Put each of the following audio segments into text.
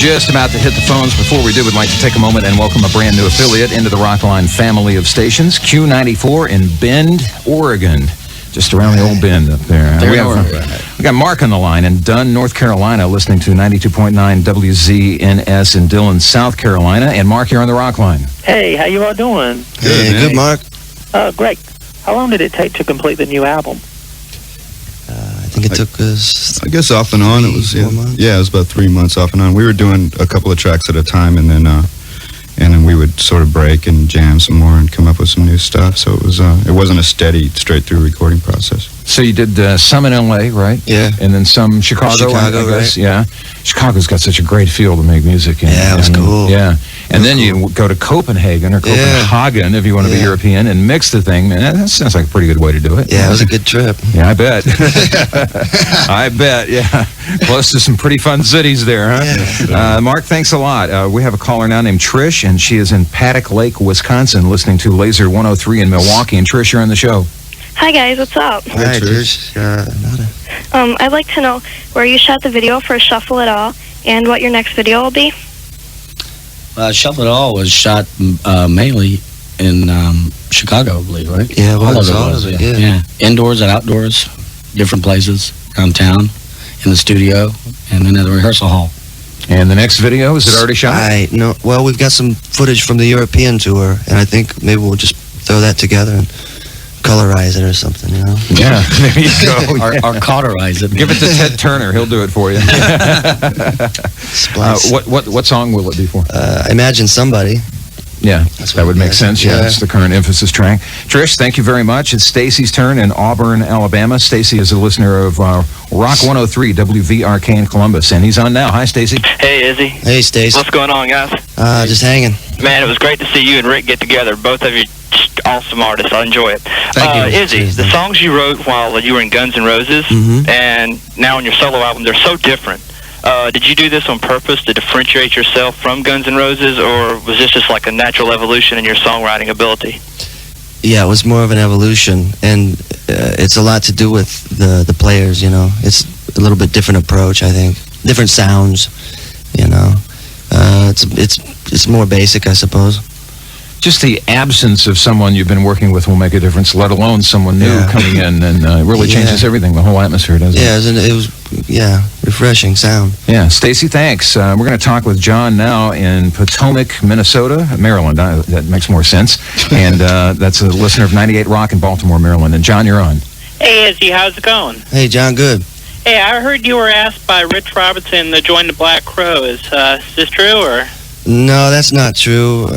just about to hit the phones. Before we do, we'd like to take a moment and welcome a brand new affiliate into the Rockline family of stations, Q94 in Bend, Oregon. Just around the old Bend up there. We got Mark on the line in Dunn, North Carolina, listening to 92.9 WZNS in Dillon, South Carolina. And Mark, you're on the Rockline. Hey, how you all doing? Good, Mark. Great. How long did it take to complete the new album? I think it took us... I guess off and on, it was, it was about 3 months off and on. We were doing a couple of tracks at a time, and then we would sort of break and jam some more and come up with some new stuff. So it wasn't a steady, straight-through recording process. So you did some in L.A., right? Yeah. And then some Chicago, I guess. Right? Yeah. Chicago's got such a great feel to make music in. Yeah, it was cool. Yeah. And then you go to Copenhagen or Copenhagen, if you want to be European, and mix the thing. Man, that sounds like a pretty good way to do it. Yeah, it was a good trip. Yeah, I bet. I bet, yeah. Close to some pretty fun cities there, huh? Yeah. Mark, thanks a lot. We have a caller now named Trish, and she is in Paddock Lake, Wisconsin, listening to Laser 103 in Milwaukee. And Trish, you're on the show. Hi guys, what's up? Hi, Trish. I'd like to know where you shot the video for Shuffle It All and what your next video will be. Shuffle It All was shot mainly in Chicago, I believe, right? Yeah, all of it. Yeah. Indoors and outdoors, different places around town, in the studio, and then at the rehearsal hall. And the next video, is it already shot? No. Well, we've got some footage from the European tour, and I think maybe we'll just throw that together and colorize it or something, you know? Yeah, there you go. Or cauterize it. Give it to Ted Turner. He'll do it for you. What song will it be for? Imagine Somebody. Yeah, that would make sense. Yeah, it's the current emphasis track. Trish, thank you very much. It's Stacy's turn in Auburn, Alabama. Stacy is a listener of Rock 103, WVRK in Columbus, and he's on now. Hi, Stacy. Hey, Izzy. Hey, Stacy. What's going on, guys? Just hanging. Man, it was great to see you and Rick get together. Both of you just awesome artists. I enjoy it. Thank you. Izzy, the songs you wrote while you were in Guns N' Roses and now on your solo album, they're so different. Did you do this on purpose to differentiate yourself from Guns N' Roses, or was this just like a natural evolution in your songwriting ability? Yeah, it was more of an evolution, and it's a lot to do with the players, you know. It's a little bit different approach, I think. Different sounds, you know. It's more basic, I suppose. Just the absence of someone you've been working with will make a difference, let alone someone new coming in, and it really changes everything, the whole atmosphere, doesn't it? Yeah, it was, refreshing sound. Yeah, Stacy, thanks. We're going to talk with John now in Potomac, Minnesota, Maryland. That makes more sense. And that's a listener of 98 Rock in Baltimore, Maryland. And John, you're on. Hey, Izzy, how's it going? Hey, John, good. Hey, I heard you were asked by Rich Robertson to join the Black Crow. Is this true, or? No, that's not true.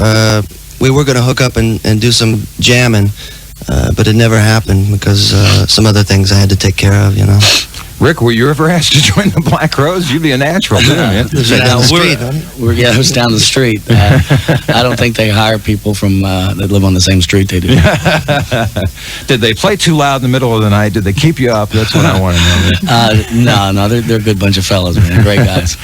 We were going to hook up and do some jamming, but it never happened because some other things I had to take care of, you know. Rick, were you ever asked to join the Black Crows? You'd be a natural, too, man. Down the street, it was down the street. I don't think they hire people from that live on the same street they do. Did they play too loud in the middle of the night? Did they keep you up? That's what I want to know. No, they're a good bunch of fellas, man. Great guys.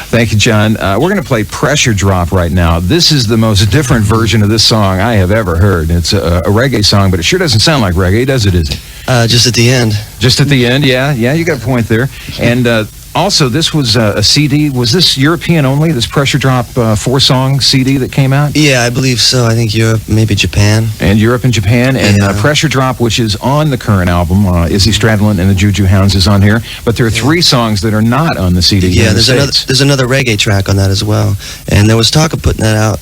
Thank you, John. We're going to play Pressure Drop right now. This is the most different version of this song I have ever heard. It's a reggae song, but it sure doesn't sound like reggae, does it, Izzy? Just at the end. Just at the end, yeah, you got a point there. And also, this was a CD. Was this European only, this Pressure Drop 4-song CD that came out? Yeah, I believe so. I think Europe, maybe Japan. And Europe and Japan. And Pressure Drop, which is on the current album, Izzy Stradlin and the Juju Hounds is on here. But there are 3 songs that are not on the CD. Yeah, there's another reggae track on that as well. And there was talk of putting that out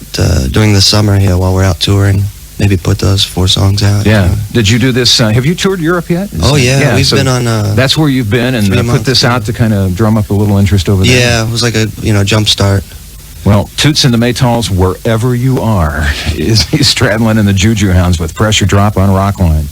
during the summer here while we're out touring. Maybe put those 4 songs out. Yeah. Did you do this? Have you toured Europe yet? Oh, yeah. We've been on... that's where you've been, and put this out to kind of drum up a little interest over there? Yeah, it was like a, jump start. Well, Toots and the Maytals, wherever you are, Izzy Stradlin and the Juju Hounds with Pressure Drop on Rockline.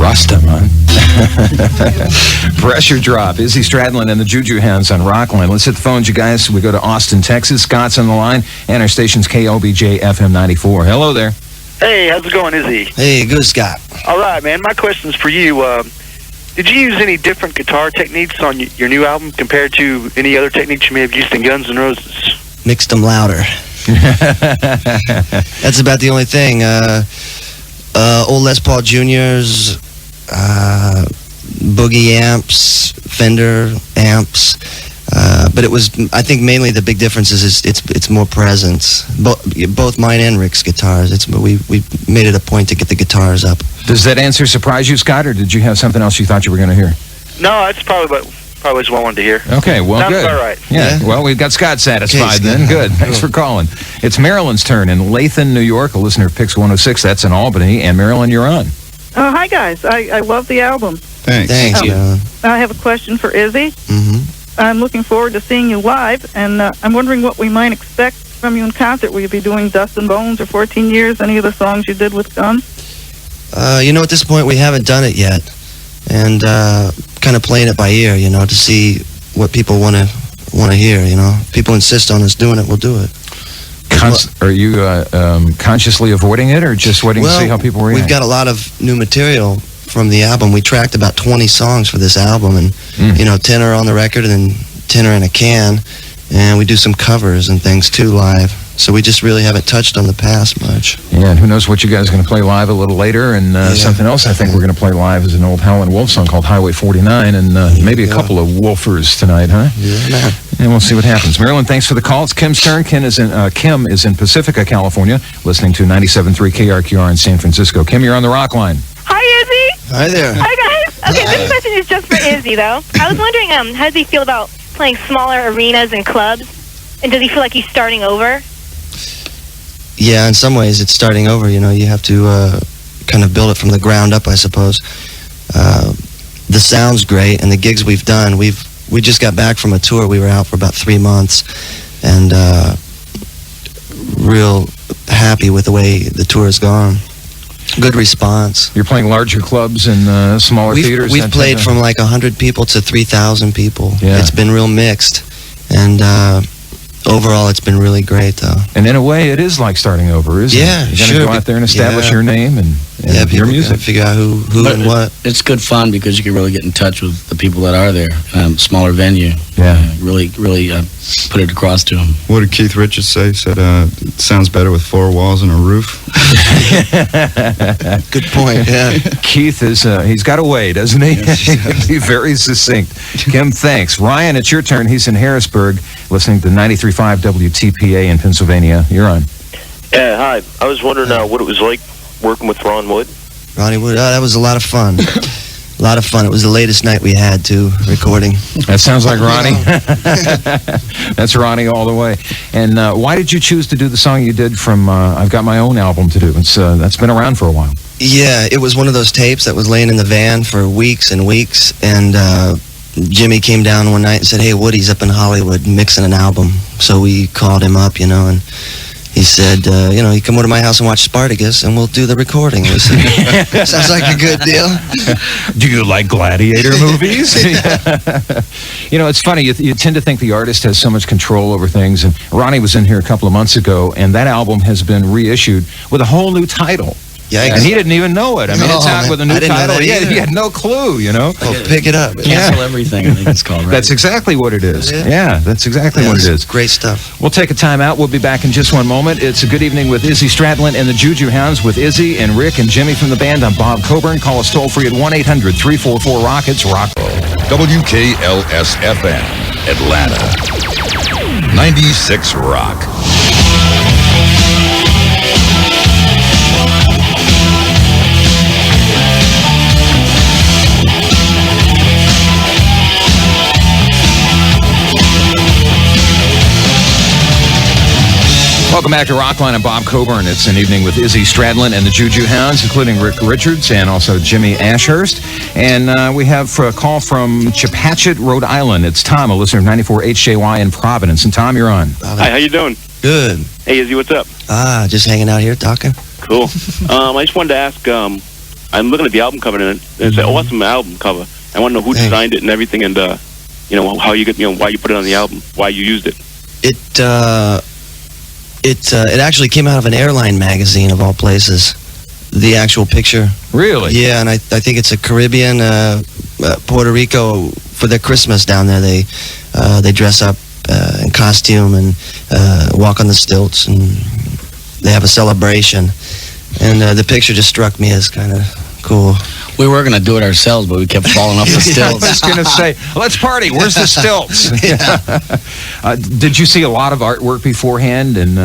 Rastaman. Pressure Drop. Izzy Stradlin and the Juju Hounds on Rockline. Let's hit the phones, you guys. We go to Austin, Texas. Scott's on the line, and our station's KOBJ FM 94. Hello there. Hey, how's it going, Izzy? Hey, good, Scott. All right, man. My question's for you. Did you use any different guitar techniques on your new album compared to any other techniques you may have used in Guns N' Roses? mixed them louder. That's about the only thing. Old Les Paul Juniors, Boogie amps, Fender amps. But it was, I think, mainly the big difference is it's more presence. Both mine and Rick's guitars. We made it a point to get the guitars up. Does that answer surprise you, Scott, or did you have something else you thought you were going to hear? No, that's probably just what I wanted to hear. Okay, well, Sounds good. all right. Yeah, well, we've got Scott satisfied Okay, then. Scott. Good. Thanks for calling. It's Marilyn's turn in Lathan, New York. A listener of Pix 106. That's in Albany. And Marilyn, you're on. Hi, guys. I love the album. Thanks. Thanks, man. I have a question for Izzy. Mm-hmm. I'm looking forward to seeing you live, and I'm wondering what we might expect from you in concert. Will you be doing Dust and Bones or 14 Years, any of the songs you did with Guns? At this point, we haven't done it yet. And kind of playing it by ear, to see what people want to hear, If people insist on us doing it, we'll do it. Are you consciously avoiding it or just waiting to see how people react? We've got a lot of new material from the album. We tracked about 20 songs for this album, and 10 are on the record and then 10 are in a can, and we do some covers and things too live. So we just really haven't touched on the past much. Yeah, and who knows what you guys are going to play live a little later. And something else I think we're going to play live is an old Howlin' Wolf song called Highway 49, and maybe a couple of Wolfers tonight, huh? Yeah. And we'll see what happens. Marilyn, thanks for the call. It's Kim's turn. Kim is in Pacifica, California, listening to 97.3 KRQR in San Francisco. Kim, you're on the Rockline. Hi, Izzy. Hi there. Hi, guys. Okay, this question is just for Izzy, though. I was wondering, how does he feel about playing smaller arenas and clubs? And does he feel like he's starting over? Yeah, in some ways it's starting over. You have to kind of build it from the ground up, I suppose. The sound's great, and the gigs we've done, we just got back from a tour. We were out for about 3 months, and real happy with the way the tour has gone. Good response. You're playing larger clubs and smaller theaters? We've played from like 100 people to 3,000 people. Yeah. It's been real mixed, and overall it's been really great, though. And in a way, it is like starting over, isn't Yeah, it? You're sure. going to go out there and establish your name and your people music. gotta figure out who and what. It's good fun because you can really get in touch with the people that are there. Smaller venue. Yeah. Really put it across to them. What did Keith Richards say? He said, it sounds better with 4 walls and a roof. Good point, yeah. Keith he's got a way, doesn't he? He's very succinct. Kim, thanks. Ryan, it's your turn. He's in Harrisburg, listening to 93.5 WTPA in Pennsylvania. You're on. Yeah, hi. I was wondering what it was like working with Ron Wood. Ronnie Wood, that was a lot of fun. A lot of fun. It was the latest night we had, too, recording. That sounds like Ronnie. That's Ronnie all the way. And why did you choose to do the song you did from I've Got My Own Album to do? That's been around for a while. Yeah, it was one of those tapes that was laying in the van for weeks and weeks, and Jimmy came down one night and said, hey, Woody's up in Hollywood mixing an album. So we called him up, and he said, you come over to my house and watch Spartacus, and we'll do the recording. We said, sounds like a good deal. Do you like gladiator movies? It's funny. You tend to think the artist has so much control over things. And Ronnie was in here a couple of months ago, and that album has been reissued with a whole new title. Yikes. And he didn't even know it. I mean, it's out with a new title. He had no clue, Well, pick it up. Cancel everything, I think it's called, right? That's exactly what it is. Yeah, that's exactly what it is. Great stuff. We'll take a time out. We'll be back in just one moment. It's a good evening with Izzy Stradlin and the Juju Hounds with Izzy and Rick and Jimmy from the band. I'm Bob Coburn. Call us toll-free at 1-800-344-ROCK. It's Rock. WKLS-FM, Atlanta. 96 Rock. Welcome back to Rockline. I'm Bob Coburn. It's an evening with Izzy Stradlin and the Juju Hounds, including Rick Richards and also Jimmy Ashurst. And we have a call from Chepachet, Rhode Island. It's Tom, a listener of 94 HJY in Providence. And Tom, you're on. Hi, how you doing? Good. Hey, Izzy, what's up? Just hanging out here talking. Cool. I just wanted to ask, I'm looking at the album cover, and it's an awesome album cover. I want to know who designed it and everything, and, how you get, why you put it on the album, why you used it. It actually came out of an airline magazine, of all places. The actual picture. Really? Yeah, and I think it's a Caribbean, Puerto Rico, for their Christmas down there. They dress up in costume and walk on the stilts, and they have a celebration. And the picture just struck me as kind of cool. We were going to do it ourselves, but we kept falling off the stilts. I was going to say, let's party. Where's the stilts? Did you see a lot of artwork beforehand and,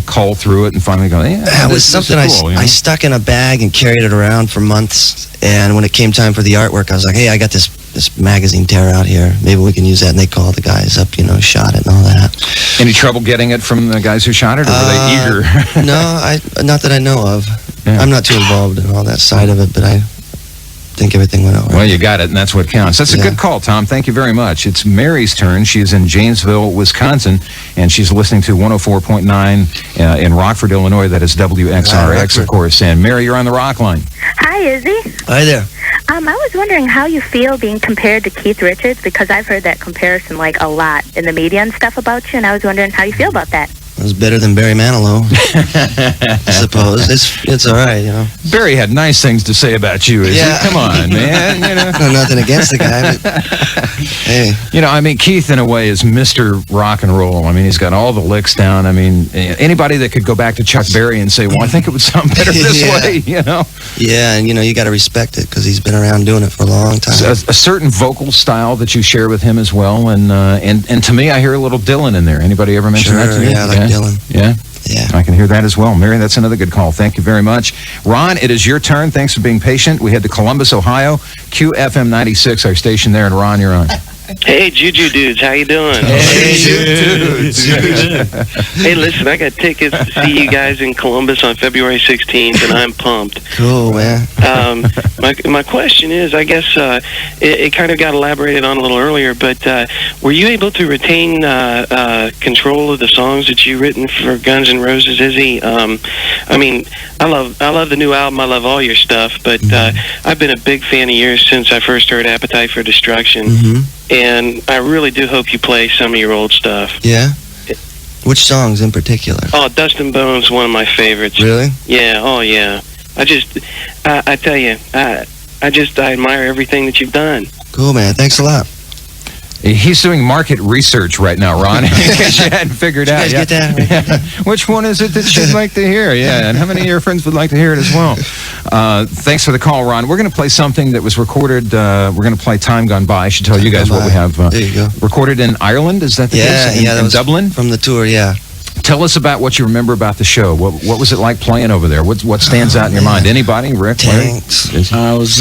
cull through it and finally go, yeah, it was something cool, I stuck in a bag and carried it around for months. And when it came time for the artwork, I was like, hey, I got this magazine tear out here. Maybe we can use that. And they called the guys up, shot it and all that. Any trouble getting it from the guys who shot it, or were they eager? No, not that I know of. Yeah. I'm not too involved in all that side of it, but I think everything went out right. Well, you got it, and that's what counts. That's a good call, Tom. Thank you very much. It's Mary's turn. She's in Janesville, Wisconsin, and she's listening to 104.9 in Rockford, Illinois. That is WXRX, of course. And Mary, you're on the Rockline. Hi, Izzy. Hi there. I was wondering how you feel being compared to Keith Richards, because I've heard that comparison a lot in the media and stuff about you, and I was wondering how you feel about that. It was better than Barry Manilow, I suppose. It's all right, Barry had nice things to say about you, Izzy. Yeah. Come on, man. No, nothing against the guy, but hey. Keith, in a way, is Mr. Rock and Roll. He's got all the licks down. Anybody that could go back to Chuck Berry and say, well, I think it would sound better this way, Yeah, and, you got to respect it because he's been around doing it for a long time. So a certain vocal style that you share with him as well. And to me, I hear a little Dylan in there. Anybody ever mention that to you? Yeah, I like Dylan. Yeah? Yeah. I can hear that as well. Mary, that's another good call. Thank you very much. Ron, it is your turn. Thanks for being patient. We head to Columbus, Ohio. QFM 96, our station there. And Ron, you're on. Hey, Juju dudes, how you doing? Hey, dudes. Hey, listen, I got tickets to see you guys in Columbus on February 16th, and I'm pumped. Cool, man. My question is, I guess it kind of got elaborated on a little earlier, but were you able to retain control of the songs that you've written for Guns N' Roses, Izzy? I love the new album. I love all your stuff, but I've been a big fan of yours since I first heard Appetite for Destruction. And I really do hope you play some of your old stuff. Yeah? Which songs in particular? Oh, Dust and Bones, one of my favorites. Really? Yeah, oh yeah. I tell you, I admire everything that you've done. Cool, man. Thanks a lot. He's doing market research right now, Ron, in case you hadn't figured out. Did you guys get that? Yeah. Which one is it that you'd like to hear? Yeah, and how many of your friends would like to hear it as well? Thanks for the call, Ron. We're going to play something that was recorded. We're going to play Time Gone By. I should tell you guys what we have. There you go. Recorded in Ireland, is that the case? Yeah, in Dublin? From the tour, yeah. Tell us about what you remember about the show. What was it like playing over there? What stands out in your mind? Anybody? Rick? Tanks. It was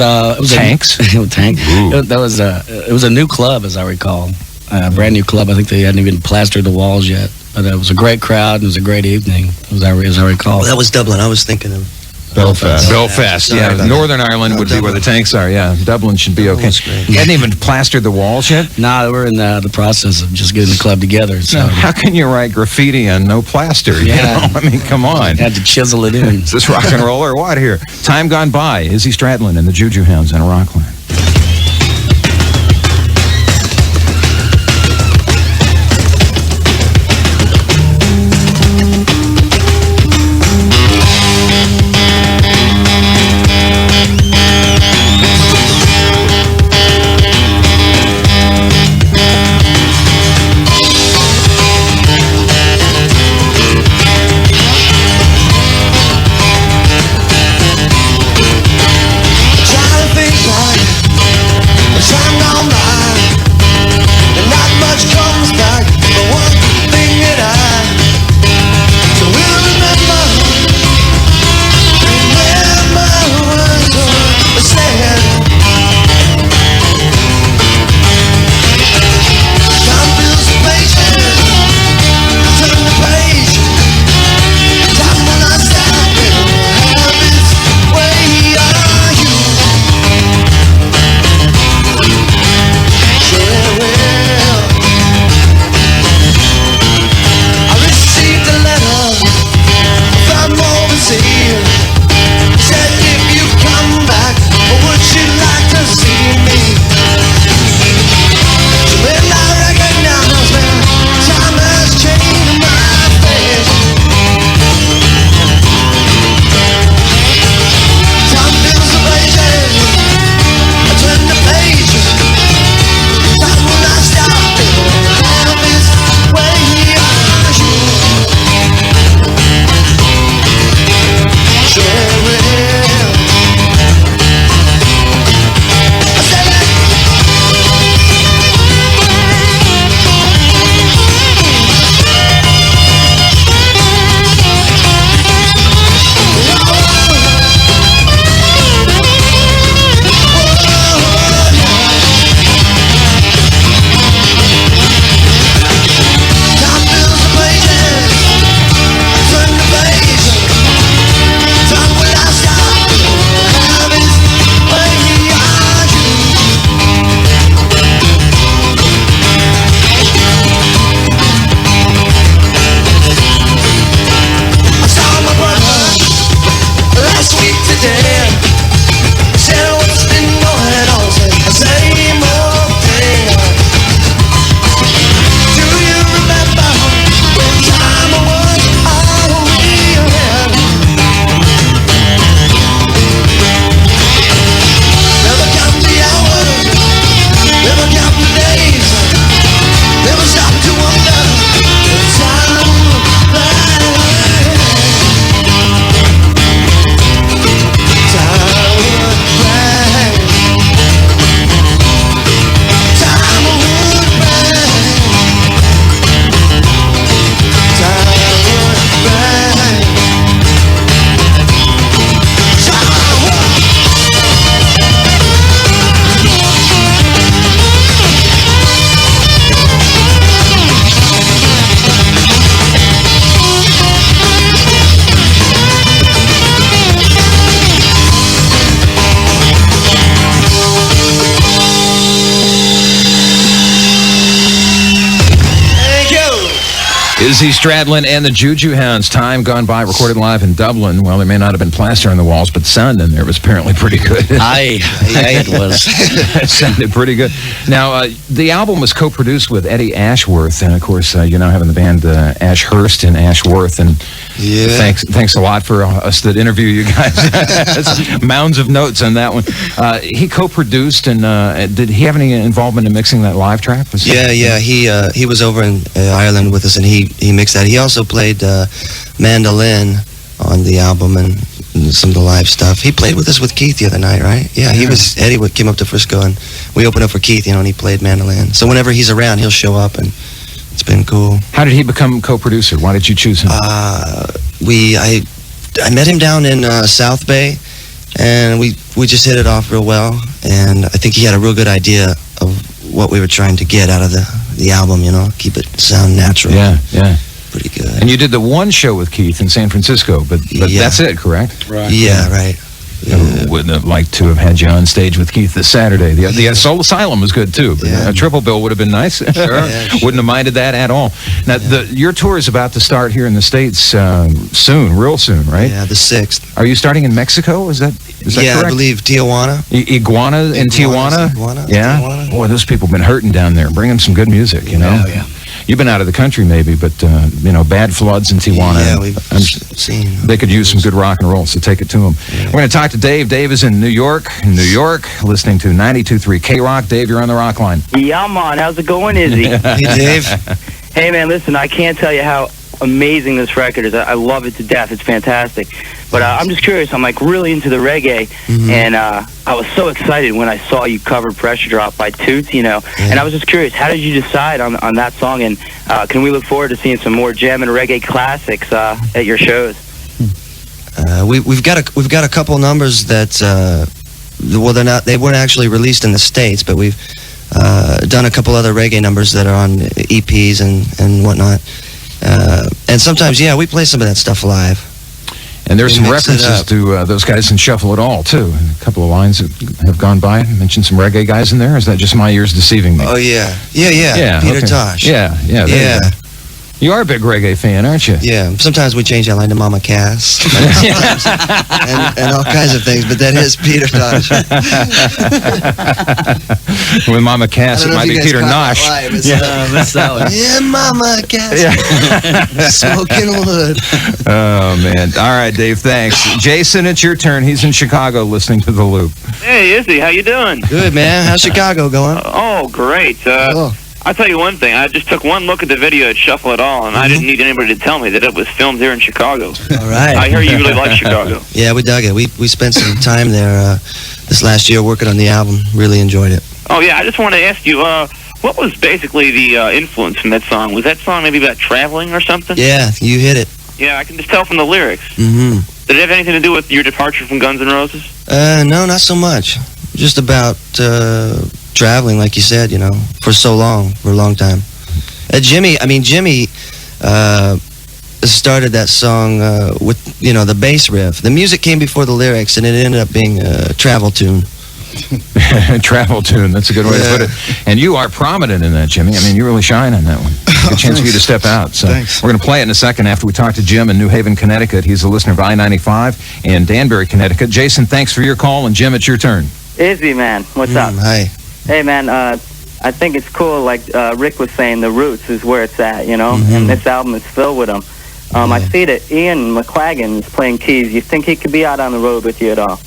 Tanks? Tank. It was a new club, as I recall. A brand new club. I think they hadn't even plastered the walls yet. But it was a great crowd, and it was a great evening, as I recall. Well, that was Dublin. I was thinking of Belfast, yeah. Northern Ireland would be where the tanks are, yeah. Dublin should be okay. You hadn't even plastered the walls yet? No, we're in the process of just getting the club together. So. Now, how can you write graffiti on no plaster? Yeah. Come on. Had to chisel it in. Is this rock and roll or what here? Time Gone By, Izzy Stradlin and the Juju Hounds on Rockline. Try to think back Izzy Stradlin and the Juju Hounds, Time Gone By, recorded live in Dublin. Well, there may not have been plaster on the walls, but the sound in there was apparently pretty good. It was. It sounded pretty good. Now, the album was co-produced with Eddie Ashworth, and of course, you're now having the band Ashurst and Ashworth, and thanks a lot for us that interview you guys. Mounds of notes on that one. He co-produced, and did he have any involvement in mixing that live track? Yeah. He was over in Ireland with us, and he mixed that. He also played mandolin on the album and some of the live stuff. He played with us with Keith the other night, right? Yeah, Eddie came up to Frisco, and we opened up for Keith, and he played mandolin. So whenever he's around, he'll show up, and it's been cool. How did he become co-producer? Why did you choose him? I met him down in South Bay, and we just hit it off real well, and I think he had a real good idea of what we were trying to get out of the album, keep it sound natural. Yeah. Pretty good. And you did the one show with Keith in San Francisco, but that's it, correct? Right. Yeah, right. Wouldn't have liked to have had you on stage with Keith this Saturday. The Soul Asylum was good too, but a triple bill would have been nice. Sure. Wouldn't have minded that at all. Now, your tour is about to start here in the States soon, real soon, right? Yeah, the 6th. Are you starting in Mexico? Is that correct? I believe Tijuana. Iguana in Tijuana? Yeah? Tijuana. Boy, those people have been hurting down there. Bring them some good music, you know? Yeah. You've been out of the country maybe, but, bad floods in Tijuana. Yeah, we've seen. They could use some good rock and roll, so take it to them. Yeah. We're going to talk to Dave. Dave is in New York, listening to 92.3 K-Rock. Dave, you're on the rock line. Yeah, man. How's it going, Izzy? Hey, Dave. Hey, man, listen, I can't tell you how amazing this record is. I love it to death. It's fantastic. But I'm just curious. I'm, really into the reggae, and I was so excited when I saw you cover Pressure Drop by Toots, and I was just curious, how did you decide on that song, and can we look forward to seeing some more jam and reggae classics at your shows? We've got a couple numbers that they weren't actually released in the States, but we've done a couple other reggae numbers that are on EPs and whatnot. And sometimes, we play some of that stuff live. And there's some references to those guys in Shuffle It All, too. A couple of lines that have gone by. Mentioned some reggae guys in there. Is that just my ears deceiving me? Oh, yeah. Peter Tosh. Yeah. You are a big reggae fan, aren't you? Yeah. Sometimes we change that line to Mama Cass. and all kinds of things, but that is Peter Tosh. With Mama Cass, it might be Peter Nosh. Yeah, Mama Cass. Yeah. Smoking wood. Oh, man. All right, Dave, thanks. Jason, it's your turn. He's in Chicago listening to The Loop. Hey, Izzy, how you doing? Good, man. How's Chicago going? Great. I'll tell you one thing. I just took one look at the video at Shuffle It All, and I didn't need anybody to tell me that it was filmed here in Chicago. All right. I hear you really like Chicago. Yeah, we dug it. We spent some time there this last year working on the album. Really enjoyed it. Oh, yeah. I just want to ask you, what was basically the influence from that song? Was that song maybe about traveling or something? Yeah, you hit it. Yeah, I can just tell from the lyrics. Mm-hmm. Did it have anything to do with your departure from Guns N' Roses? No, not so much. Just about traveling, like you said, for a long time. Jimmy started that song with, the bass riff. The music came before the lyrics, and it ended up being a travel tune. Travel tune, that's a good way to put it. And you are prominent in that, Jimmy. I mean, you really shine on that one. Good chance for you to step out. So Thanks. We're going to play it in a second after we talk to Jim in New Haven, Connecticut. He's a listener of I-95 and Danbury, Connecticut. Jason, thanks for your call, and Jim, it's your turn. Izzy, man, what's up? Hi. Hey, man, I think it's cool, like Rick was saying, the roots is where it's at, and this album is filled with them. I see that Ian McLagan is playing keys. You think he could be out on the road with you at all?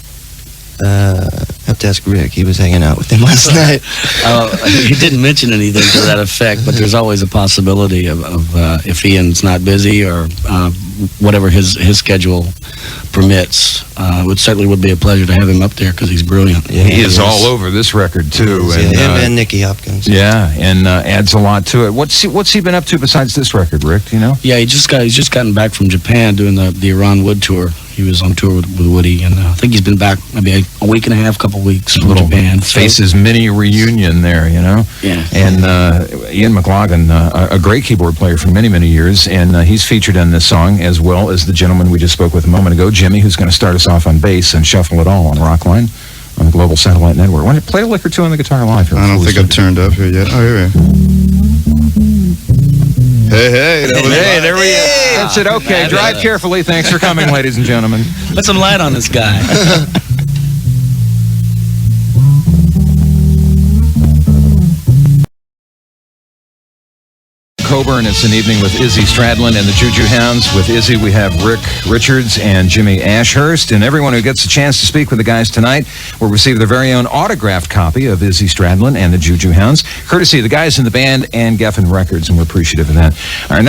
Have to ask Rick. He was hanging out with him last night. He didn't mention anything to that effect, but there's always a possibility of if Ian's not busy or whatever his schedule permits. It certainly would be a pleasure to have him up there because he's brilliant. Yeah, he is all over this record too. Him and Nicky Hopkins. Yeah, and adds a lot to it. What's he been up to besides this record, Rick? Do you know? Yeah, he's just gotten back from Japan doing the Iran Wood tour. He was on tour with Woody, and I think he's been back maybe a week and a half, couple weeks from Japan. Faces mini reunion there, Yeah. And Ian McLagan, a great keyboard player for many, many years, and he's featured on this song, as well as the gentleman we just spoke with a moment ago, Jimmy, who's going to start us off on bass and Shuffle It All on Rockline on the Global Satellite Network. Why don't you play a lick or two on the guitar live here? I don't think I've turned up here yet. Oh, here we are. Hey, that was Hey, there we go. That's it. Okay, drive carefully. Thanks for coming, ladies and gentlemen. Put some light on this guy. Coburn. It's an evening with Izzy Stradlin and the Juju Hounds. With Izzy, we have Rick Richards and Jimmy Ashurst. And everyone who gets a chance to speak with the guys tonight will receive their very own autographed copy of Izzy Stradlin and the Juju Hounds, courtesy of the guys in the band and Geffen Records, and we're appreciative of that. Our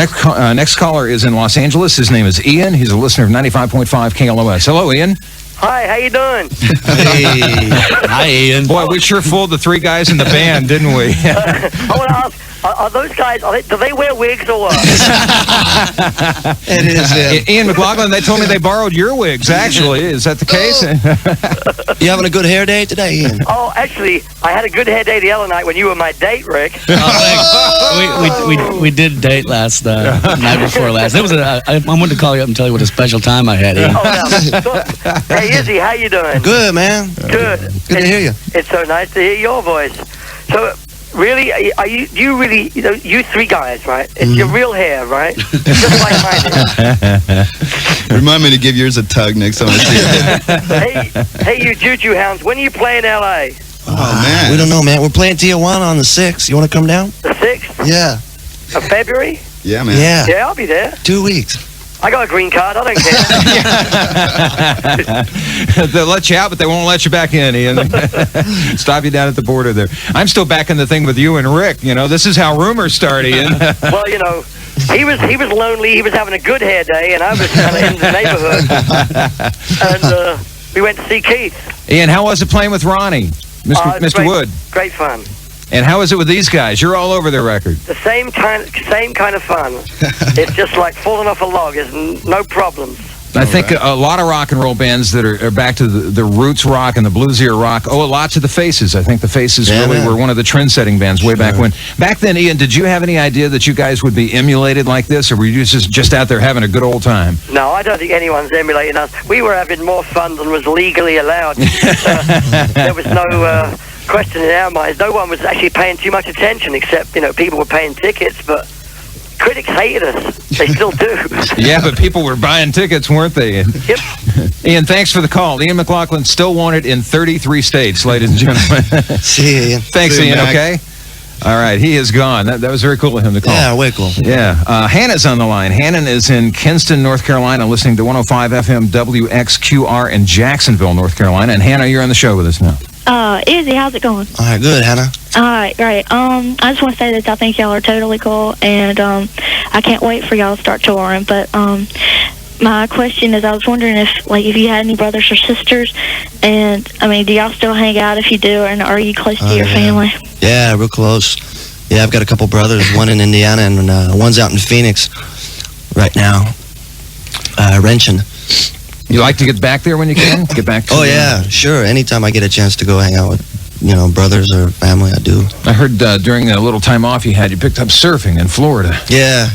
next caller is in Los Angeles. His name is Ian. He's a listener of 95.5 KLOS. Hello, Ian. Hi, how you doing? Hey. Hi, Ian. Boy, we sure fooled the three guys in the band, didn't we? I want to ask, are those guys, do they wear wigs or what? It is, Ian McLaughlin, they told me they borrowed your wigs, actually. Is that the case? You having a good hair day today, Ian? Oh, actually, I had a good hair day the other night when you were my date, Rick. We did date last night before last. It was I wanted to call you up and tell you what a special time I had. Ian. Hey, Izzy, how you doing? Good, man. Good. Good to hear you. It's so nice to hear your voice. So, really, you three guys, right? It's your real hair, right? Just like mine is. Remind me to give yours a tug next time I see it. Hey, you Juju Hounds, when are you playing L.A.? Oh, man. We don't know, man. We're playing Tijuana on the 6th. You want to come down? The 6th? Yeah. Of February? Yeah, man. Yeah. Yeah, I'll be there. 2 weeks. I got a green card. I don't care. They'll let you out, but they won't let you back in, Ian. Stop you down at the border there. I'm still back in the thing with you and Rick. You know, this is how rumors start, Ian. Well, you know, he was lonely. He was having a good hair day, and I was kind of in the neighborhood. And we went to see Keith. Ian, how was it playing with Ronnie, Mr. Great, Wood? Great fun. And how is it with these guys? You're all over their record. The same kind of fun. It's just like falling off a log. There's no problems. I think a lot of rock and roll bands that are back to the roots rock and the bluesier rock owe a lot to the Faces. I think the Faces really were one of the trend-setting bands way back when. Back then, Ian, did you have any idea that you guys would be emulated like this, or were you just out there having a good old time? No, I don't think anyone's emulating us. We were having more fun than was legally allowed. There was no question in our minds. No one was actually paying too much attention, except, people were paying tickets, but critics hated us. They still do. Yeah, but people were buying tickets, weren't they? Yep. Ian, thanks for the call. Ian McLaughlin still wanted in 33 states, ladies and gentlemen. See you, Ian. Thanks, See you, Ian, Mac. okay? All right, he is gone. That was very cool of him to call. Yeah, way cool. Yeah. Hannah's on the line. Hannah is in Kinston, North Carolina, listening to 105 FM WXQR in Jacksonville, North Carolina. And Hannah, you're on the show with us now. Izzy, how's it going? All right, good, Hannah. All right, great. I just want to say that I think y'all are totally cool, and I can't wait for y'all to start touring. But my question is, I was wondering if you had any brothers or sisters, and do y'all still hang out? If you do, and are you close to your family? Yeah, real close. Yeah, I've got a couple brothers, one in Indiana and one's out in Phoenix right now, wrenching. You like to get back there when you can? Get back to yeah, sure. Anytime I get a chance to go hang out with, brothers or family, I do. I heard during a little time off you had, you picked up surfing in Florida. Yeah.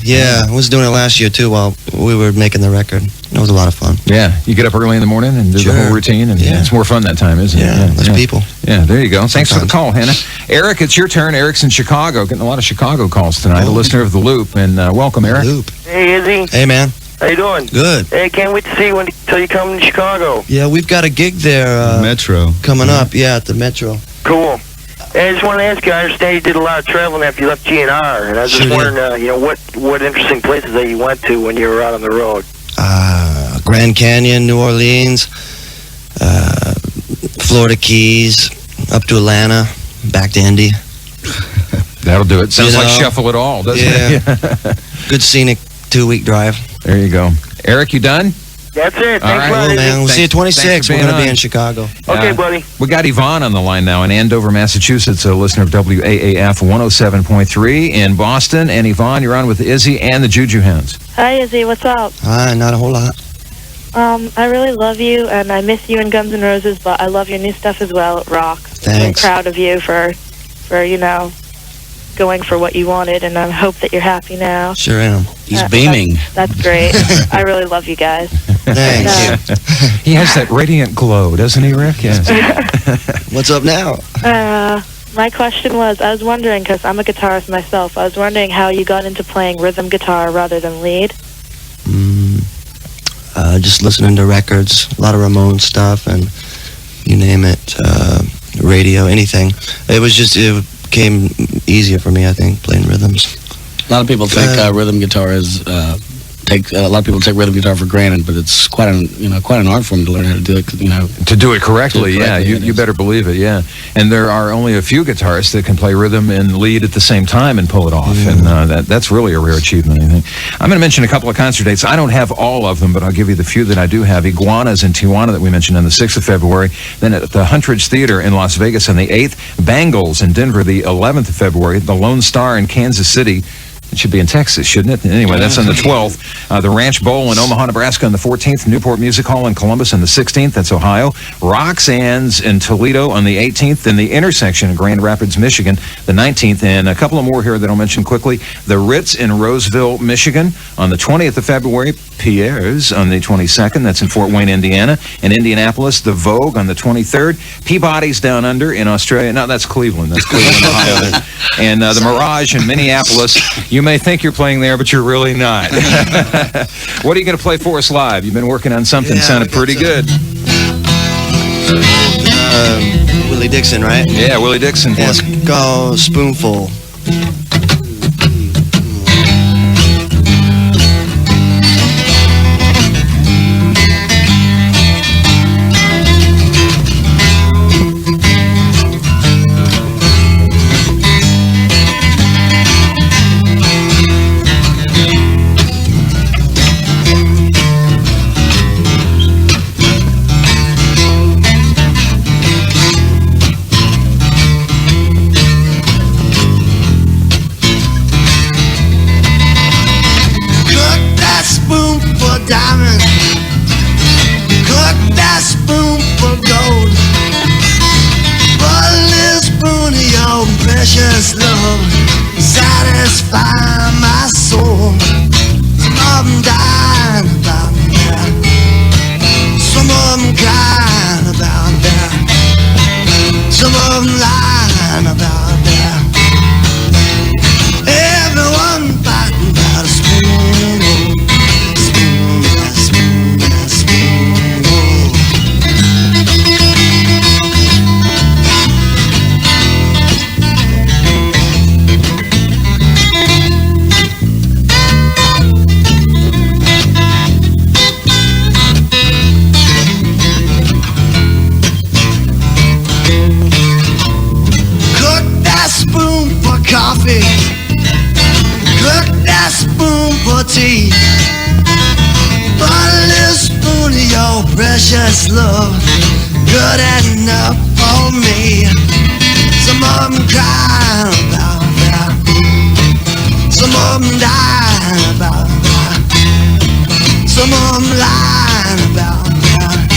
I was doing it last year, too, while we were making the record. It was a lot of fun. Yeah, you get up early in the morning and do the whole routine, and it's more fun that time, isn't it? Yeah, less people. Yeah, there you go. Thanks for the call, Hannah. Eric, it's your turn. Eric's in Chicago, getting a lot of Chicago calls tonight, a listener of The Loop, and welcome, Eric. Loop. Hey, Izzy. Hey, man. How you doing? Good. Hey, can't wait to see you until you come to Chicago. Yeah, we've got a gig there. Metro. Coming up, at the Metro. Cool. Hey, I just wanted to ask you, I understand you did a lot of traveling after you left GNR, and I was just wondering, what interesting places that you went to when you were out on the road? Grand Canyon, New Orleans, Florida Keys, up to Atlanta, back to Indy. That'll do it. Sounds like Shuffle It All, doesn't it? Good scenic 2-week drive. There you go. Eric, you done? That's it. All right, Cool, man. We'll see you 26. We're going to be in Chicago. Okay, buddy. We got Yvonne on the line now in Andover, Massachusetts, a listener of WAAF 107.3 in Boston. And Yvonne, you're on with Izzy and the Juju Hounds. Hi, Izzy. What's up? Hi, not a whole lot. I really love you, and I miss you and Guns N' Roses, but I love your new stuff as well. It rocks. Thanks. I'm proud of you for going for what you wanted, and I hope that you're happy now. Sure am. He's beaming. That's great. I really love you guys. Thank you. He has that radiant glow, doesn't he, Rick? Yes. What's up now? My question was, I was wondering, because I'm a guitarist myself, I was wondering how you got into playing rhythm guitar rather than lead. Just listening to records, a lot of Ramones stuff, and you name it, radio, anything. It came easier for me, I think, playing rhythms. A lot of people think rhythm guitar is a lot of people take rhythm guitar for granted, but it's quite an art form to learn how to do it. To do it correctly, you better believe it, yeah. And there are only a few guitarists that can play rhythm and lead at the same time and pull it off, and that's really a rare achievement, I think. I'm going to mention a couple of concert dates. I don't have all of them, but I'll give you the few that I do have. Iguanas in Tijuana that we mentioned on the 6th of February, then at the Huntridge Theater in Las Vegas on the 8th, Bangles in Denver the 11th of February, the Lone Star in Kansas City. It should be in Texas, shouldn't it? Anyway, that's on the 12th. The Ranch Bowl in Omaha, Nebraska on the 14th. Newport Music Hall in Columbus on the 16th. That's Ohio. Roxanne's in Toledo on the 18th. Then the Intersection in Grand Rapids, Michigan, the 19th. And a couple of more here that I'll mention quickly. The Ritz in Roseville, Michigan on the 20th of February. Pierre's on the 22nd. That's in Fort Wayne, Indiana. In Indianapolis, the Vogue on the 23rd. Peabody's Down Under in Australia. No, that's Cleveland. That's Cleveland, Ohio. And the Mirage in Minneapolis. You may think you're playing there, but you're really not. What are you going to play for us live? You've been working on something sounded pretty good. Willie Dixon, right? Yeah, Willie Dixon. Yeah, it's called Spoonful. Diamond, cook that spoon for gold. Put a little spoon of your precious love, satisfy my soul. Some of them dying about that, some of them crying about that, some of them lying about that. Everyone fighting about a spoon. Coffee, cook that spoon for tea. Put a little spoon of your precious love, good enough for me. Some of them crying about that, some of them dying about that, some of them lying about that.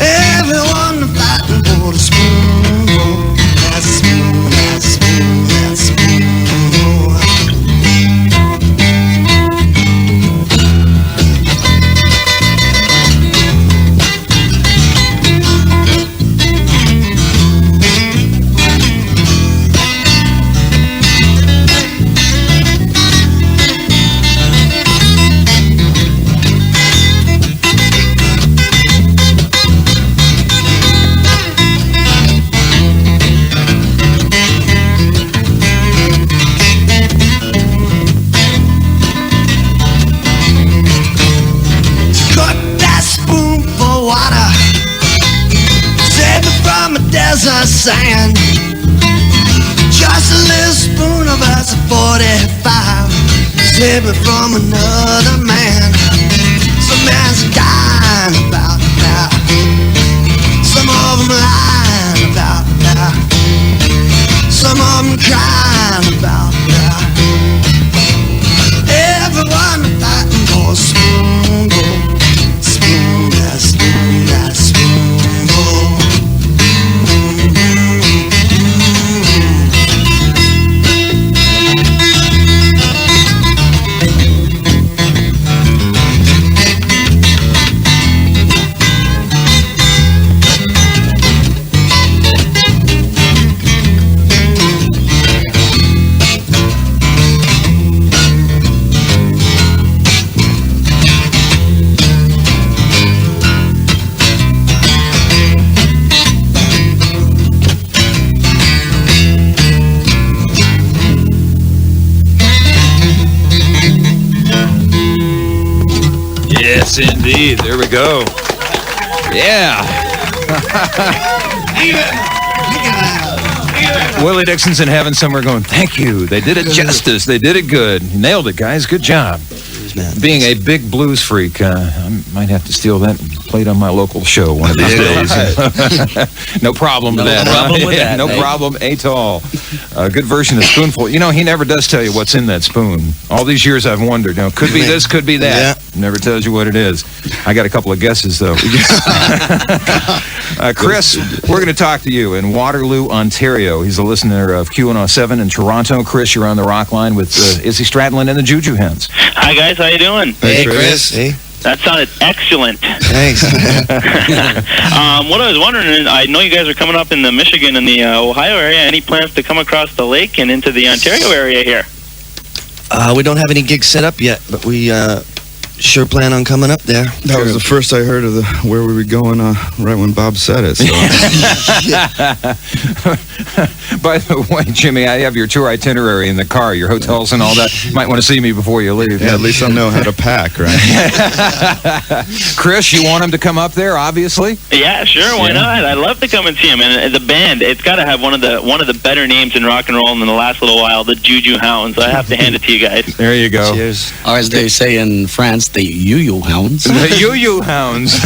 Everyone fighting for the spoon, that spoon. Sand, just a little spoon of us at 45, slipping from another man. Some man's dying about that, some of them lying about that, some of them crying about that. Everyone fighting for a spoon, spoon, that spoon, that spoon, oh. Yes, indeed. There we go. Yeah. Willie Dixon's in heaven somewhere going, thank you. They did it justice. They did it good. You nailed it, guys. Good job. Being a big blues freak, I might have to steal that and play it on my local show one of these days. No problem with that. No problem at all. Good version of Spoonful. You know, he never does tell you what's in that spoon. All these years I've wondered. You know, could be this, could be that. Never tells you what it is. I got a couple of guesses, though. Chris, we're going to talk to you in Waterloo, Ontario. He's a listener of Q107 in Toronto. Chris, you're on the Rockline with Izzy Stradlin and the Juju Hounds. Hi, guys. How you doing? Hey, Chris. Hey. That sounded excellent. Thanks. What I was wondering is, I know you guys are coming up in the Michigan and the Ohio area. Any plans to come across the lake and into the Ontario area here? We don't have any gigs set up yet, but we sure plan on coming up there. That was the first I heard of where we were going right when Bob said it. So. By the way, Jimmy, I have your tour itinerary in the car, your hotels and all that. Might want to see me before you leave. Yeah, at least I'll know how to pack, right? Chris, you want him to come up there, obviously? Yeah, sure. Why not? I'd love to come and see him. And the band, it's got to have one of the better names in rock and roll in the last little while, the Juju Hounds. I have to hand it to you guys. There you go. Cheers. Or as they say in France, the Yu-Yu Hounds. The Yu-Yu Hounds.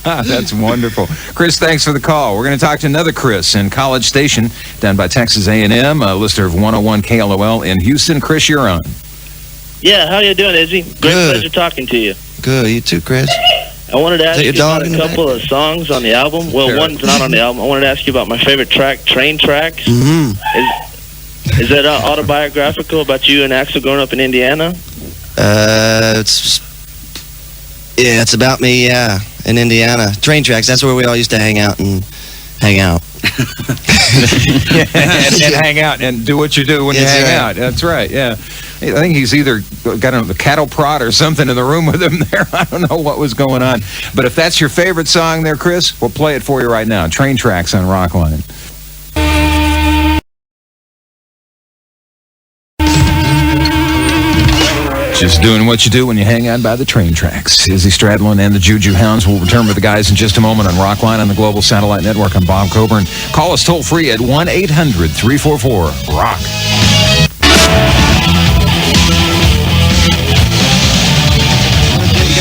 That's wonderful. Chris, thanks for the call. We're going to talk to another Chris in College Station down by Texas A&M, a listener of 101 KLOL in Houston. Chris, you're on. Yeah, how you doing, Izzy? Great pleasure talking to you. Good, you too, Chris. I wanted to ask you about a couple of songs on the album. Well, one's not on the album. I wanted to ask you about my favorite track, Train Tracks. Mm-hmm. Is that autobiographical about you and Axel growing up in Indiana? It's about me, in Indiana. Train Tracks, that's where we all used to hang out. and hang out and do what you do when you hang out. That's right, yeah. I think he's either got a cattle prod or something in the room with him there. I don't know what was going on. But if that's your favorite song there, Chris, we'll play it for you right now. Train Tracks on Rockline. Just doing what you do when you hang out by the train tracks. Izzy Stradlin and the Juju Hounds will return with the guys in just a moment on Rockline on the Global Satellite Network. I'm Bob Coburn. Call us toll free at 1-800-344-ROCK.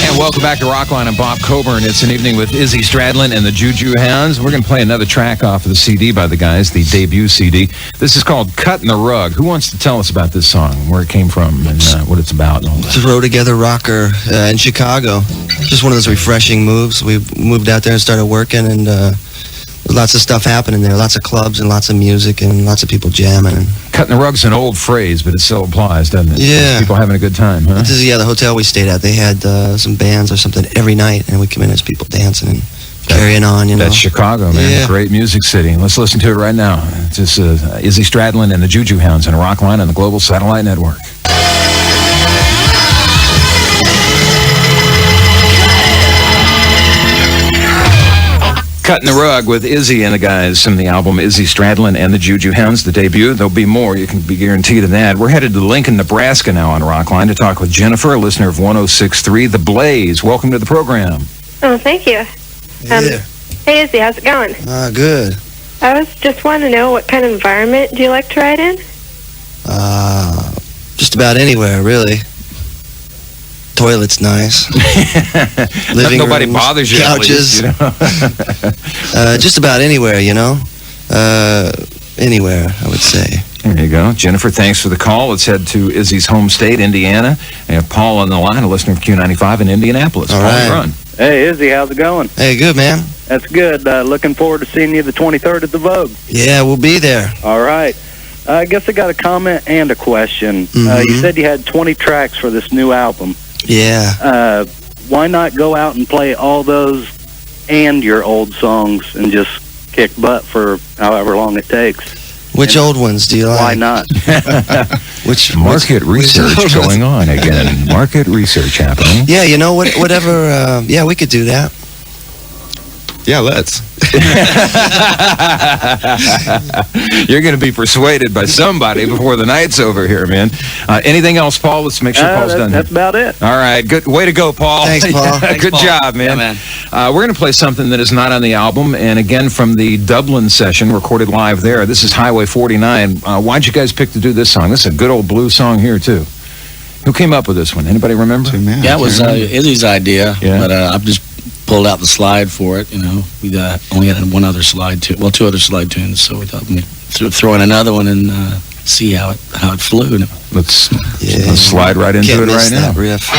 And welcome back to Rockline. I'm Bob Coburn. It's an evening with Izzy Stradlin and the Juju Hounds. We're going to play another track off of the CD by the guys, the debut CD. This is called Cutting the Rug. Who wants to tell us about this song, where it came from, and what it's about? And all that? Throw together rocker in Chicago. Just one of those refreshing moves. We moved out there and started working, and lots of stuff happening there. Lots of clubs and lots of music and lots of people jamming. And Cutting the Rug's an old phrase, but it still applies, doesn't it? Yeah. People having a good time, huh? This is, the hotel we stayed at. They had some bands or something every night, and we come in as people dancing and carrying on, That's Chicago, man. Yeah. A great music city. Let's listen to it right now. It's just Izzy Stradlin and the Juju Hounds on Rockline on the Global Satellite Network. Cutting the Rug with Izzy and the guys from the album Izzy Stradlin and the Juju Hounds, the debut. There'll be more. You can be guaranteed of that. We're headed to Lincoln, Nebraska now on Rockline to talk with Jennifer, a listener of 106.3 The Blaze. Welcome to the program. Oh, thank you. Hey, Izzy, how's it going? Good. I was just wanting to know, what kind of environment do you like to ride in? Just about anywhere, really. Toilet's nice. Living Nobody rooms, bothers you. Couches. At least, just about anywhere, anywhere, I would say. There you go. Jennifer, thanks for the call. Let's head to Izzy's home state, Indiana. We have Paul on the line, a listener of Q95 in Indianapolis. All right. Paul, run. Hey, Izzy, how's it going? Hey, good, man. That's good. Looking forward to seeing you the 23rd at the Vogue. Yeah, we'll be there. All right. I guess I got a comment and a question. You said you had 20 tracks for this new album. Yeah. Why not go out and play all those and your old songs and just kick butt for however long it takes? Which old ones do you like? Why not? Which market research going on again? Market research happening. Yeah, whatever. Yeah, we could do that. Yeah, let's. You're going to be persuaded by somebody before the night's over here, man. Anything else, Paul? Let's make sure Paul's done. That's about it. All right. Good way to go, Paul. Thanks, Paul. Good job, man. Yeah, man. We're going to play something that is not on the album, and again from the Dublin session, recorded live there. This is Highway 49. Why'd you guys pick to do this song? This is a good old blues song here, too. Who came up with this one? Anybody remember? Yeah, it was Izzy's idea, but I've just pulled out the slide for it. You know, we only had one other slide tune, two other slide tunes, so we thought we'd throw in another one and see how it flew. Let's slide right into it right now. Riff.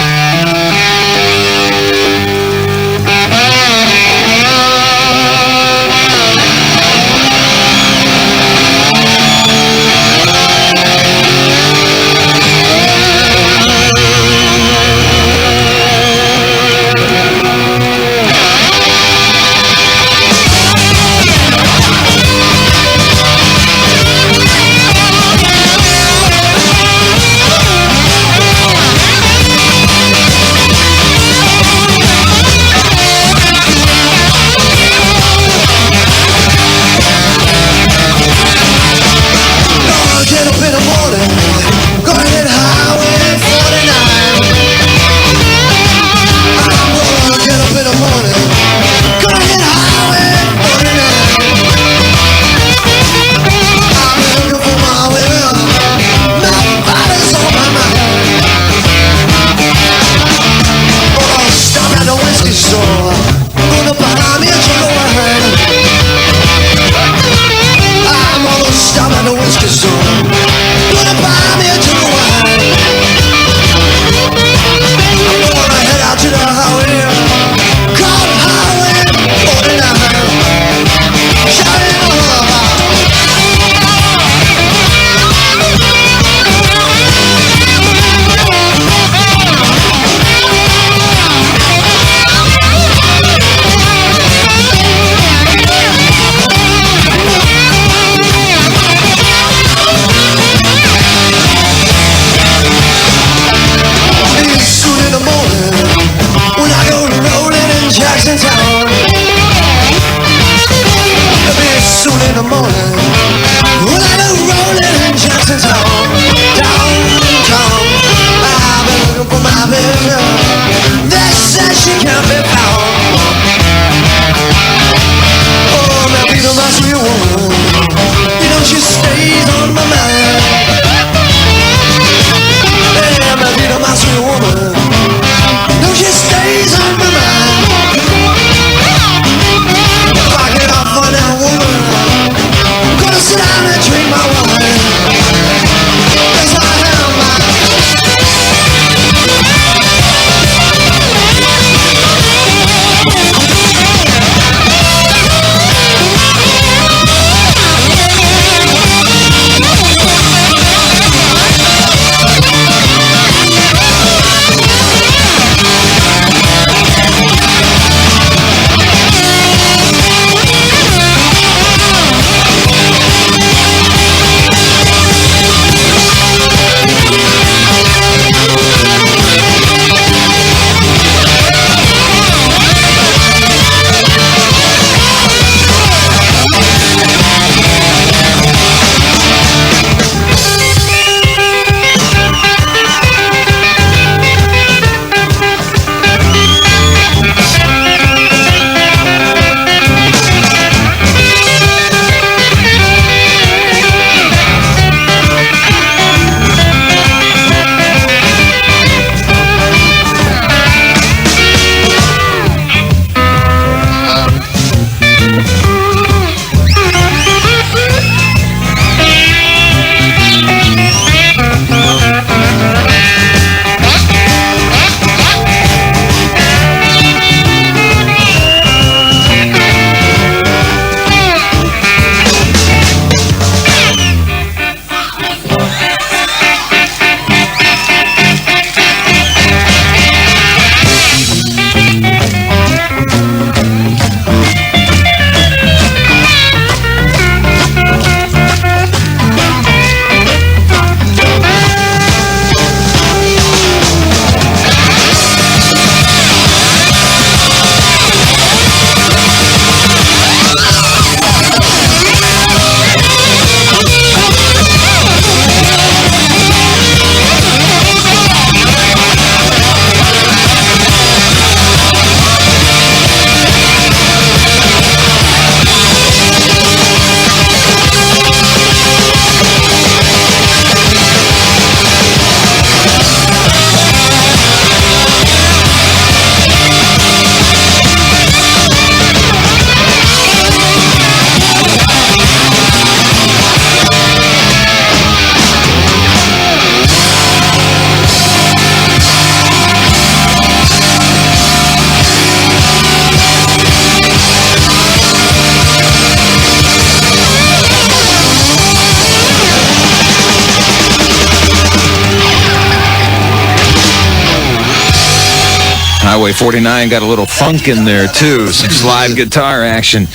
Highway 49 got a little funk in there, too. Some slide guitar action.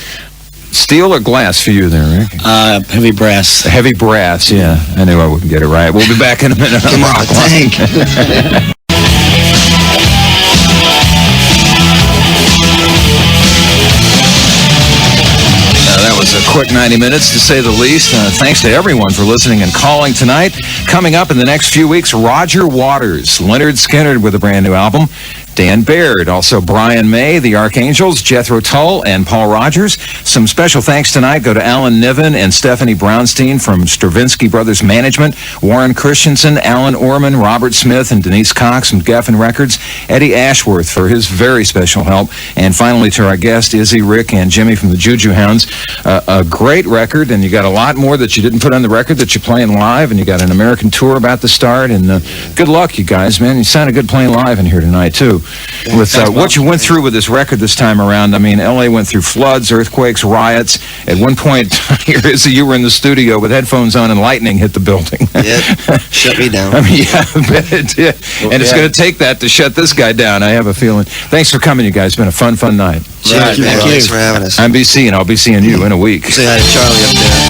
Steel or glass for you there, Rick? Heavy brass. Heavy brass, yeah. I knew I wouldn't get it right. We'll be back in a minute on Rockline. That was a quick 90 minutes, to say the least. Thanks to everyone for listening and calling tonight. Coming up in the next few weeks, Roger Waters, Leonard Skinner with a brand new album, Dan Baird, also Brian May, the Archangels, Jethro Tull, and Paul Rogers. Some special thanks tonight go to Alan Niven and Stephanie Brownstein from Stravinsky Brothers Management, Warren Christensen, Alan Orman, Robert Smith, and Denise Cox from Geffen Records, Eddie Ashworth for his very special help, and finally to our guest, Izzy, Rick, and Jimmy from the Juju Hounds. A great record, and you got a lot more that you didn't put on the record that you're playing live, and you got an American tour about to start, and good luck, you guys, man. You sounded good playing live in here tonight, too. With what you went through with this record this time around, I mean, L.A. went through floods, earthquakes, riots. At one point, you were in the studio with headphones on and lightning hit the building. Yeah, shut me down. I mean, yeah, I bet it did. And it's going to take that to shut this guy down, I have a feeling. Thanks for coming, you guys. It's been a fun night. Thank you. Thanks for having us. I'm BC, and I'll be seeing you in a week. Say hi to Charlie up there.